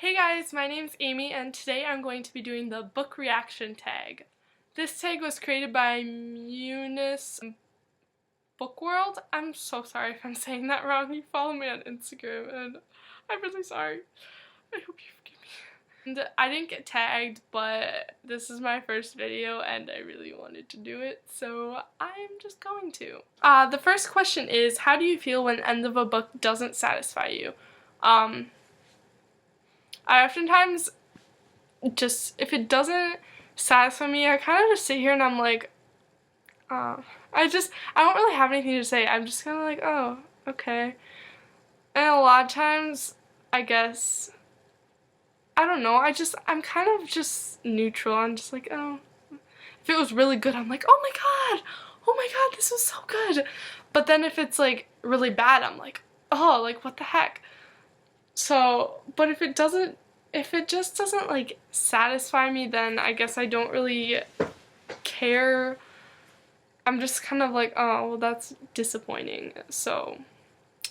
Hey guys, my name's Amy and today I'm going to be doing the book reaction tag. This tag was created by Munis Bookworld. I'm so sorry if I'm saying that wrong. You follow me on Instagram and I'm really sorry. I hope you forgive me. And I didn't get tagged, but this is my first video and I really wanted to do it, so I'm just going to. The first question is, how do you feel when the end of a book doesn't satisfy you? I oftentimes just, if it doesn't satisfy me, I kind of just sit here and I'm like, I don't really have anything to say. I'm just kind of like, oh, okay. And a lot of times, I guess, I don't know, I'm kind of just neutral. I'm just like, oh. If it was really good, I'm like, oh my god, this was so good. But then if it's like really bad, I'm like, oh, like what the heck. So, but if it just doesn't like satisfy me, then I guess I don't really care. I'm just kind of like, oh, well, that's disappointing. So, I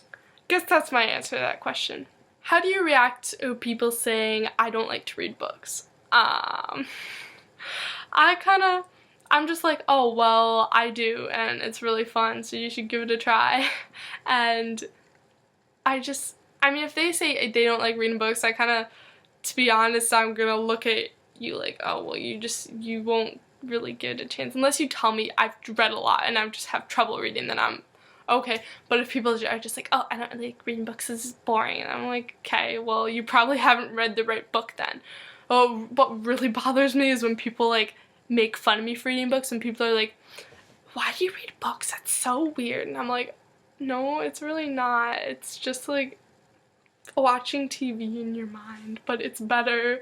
guess that's my answer to that question. How do you react to people saying, I don't like to read books? I'm just like, oh, well, I do, and it's really fun, so you should give it a try. And I mean, if they say they don't like reading books, I kind of, to be honest, I'm gonna look at you like, oh, well, you won't really give it a chance. Unless you tell me I've read a lot and I just have trouble reading, then I'm okay. But if people are just like, oh, I don't really like reading books, this is boring, and I'm like, okay, well, you probably haven't read the right book then. Oh, what really bothers me is when people like make fun of me for reading books, and people are like, why do you read books? That's so weird. And I'm like, no, it's really not. It's just like watching TV in your mind, but it's better.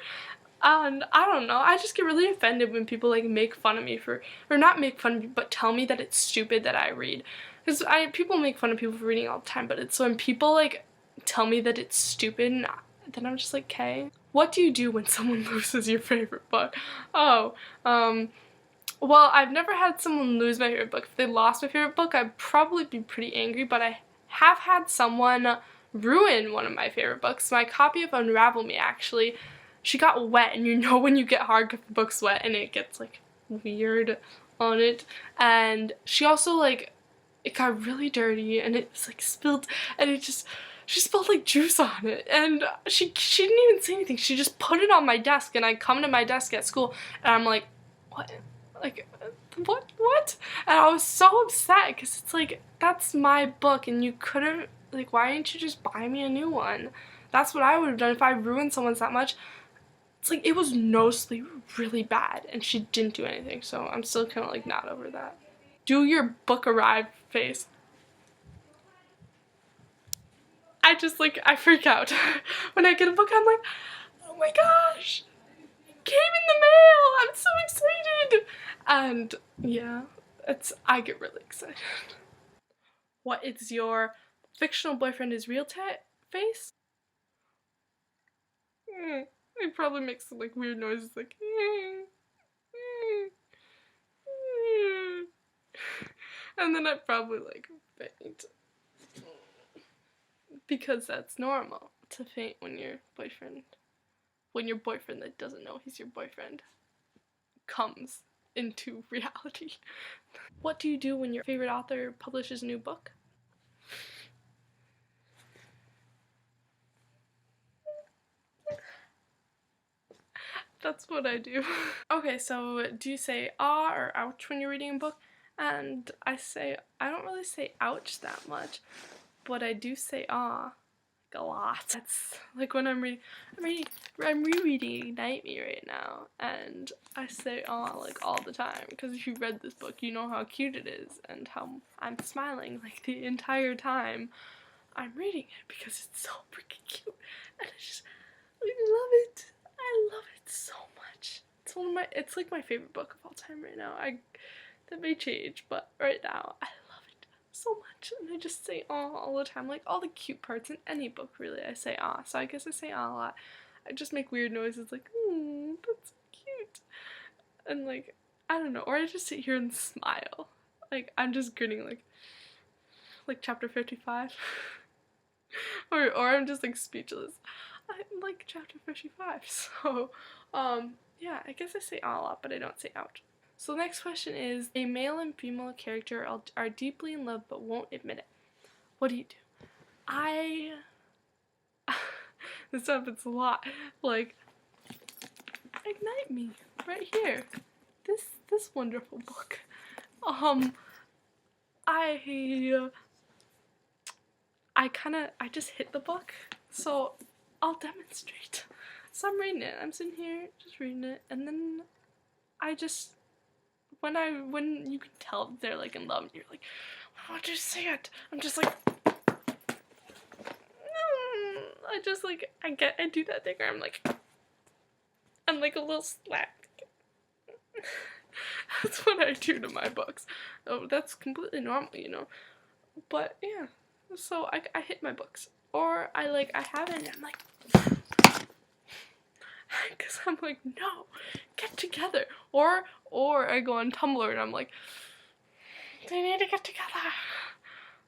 And I don't know, I just get really offended when people like make fun of me for, or not make fun of me, but tell me that it's stupid that I read. Because people make fun of people for reading all the time, but it's when people like tell me that it's stupid, then I'm just like, okay. What do you do when someone loses your favorite book? Oh, well, I've never had someone lose my favorite book. If they lost my favorite book, I'd probably be pretty angry, but I have had someone ruin one of my favorite books. My copy of Unravel Me, actually, she got wet, and you know when you get hardcover books wet and it gets like weird on it. And she also like, it got really dirty and it was like spilled, and she spilled like juice on it, and she didn't even say anything. She just put it on my desk, and I come to my desk at school and I'm like, what? Like, what? And I was so upset because it's like, that's my book and you couldn't, like, why didn't you just buy me a new one? That's what I would have done if I ruined someone's that much. It's like, it was noticeably really bad and she didn't do anything, so I'm still kind of like not over that. Do your book arrive face. I freak out. When I get a book, I'm like, oh my gosh, it came in the mail, I'm so excited. And yeah, I get really excited. What is your fictional boyfriend is real face? He probably makes some like weird noises like and then I probably like faint. Because that's normal to faint when your boyfriend that doesn't know he's your boyfriend comes into reality. What do you do when your favorite author publishes a new book? That's what I do. Okay, so do you say ah or ouch when you're reading a book? And I don't really say ouch that much, but I do say ah a lot. That's like when I'm rereading Ignite Me right now, and I say ah like all the time, because if you read this book, you know how cute it is and how I'm smiling like the entire time I'm reading it because it's so freaking cute, and I love it. I love it so much. It's like my favorite book of all time right now. That may change, but right now I love it so much, and I just say aw all the time, like all the cute parts in any book really I say aw, so I guess I say aw a lot. I just make weird noises like, that's so cute, and like, I don't know, or I just sit here and smile, like I'm just grinning like chapter 55. or I'm just like speechless. I like chapter 55. So, yeah, I guess I say a lot, but I don't say ouch. So the next question is, a male and female character are deeply in love but won't admit it. What do you do? This happens a lot. Like, Ignite Me, right here. This wonderful book. I just hit the book, so I'll demonstrate. So I'm reading it. I'm sitting here just reading it, and then I just when you can tell they're like in love, and you're like, "Why don't you say it?" I'm just like, I just like I do that thing where I'm like a little slap. That's what I do to my books. Oh, that's completely normal, you know. But yeah, so I hit my books, or I have it, and I'm like, because I'm like, no, get together, or I go on Tumblr and I'm like, they need to get together.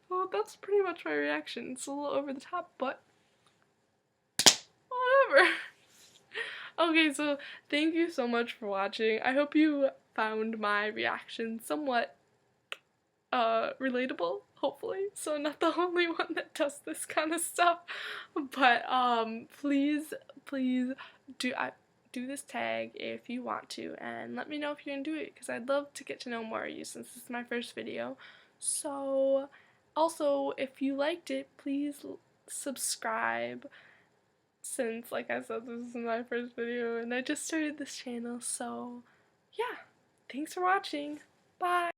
Well, that's pretty much my reaction. It's a little over the top, but whatever. Okay, so thank you so much for watching. I hope you found my reaction somewhat relatable, hopefully, so not the only one that does this kind of stuff. But please do this tag if you want to, and let me know if you're gonna do it, because I'd love to get to know more of you since this is my first video. So also, if you liked it, please subscribe, since like I said, this is my first video and I just started this channel. So yeah, thanks for watching. Bye.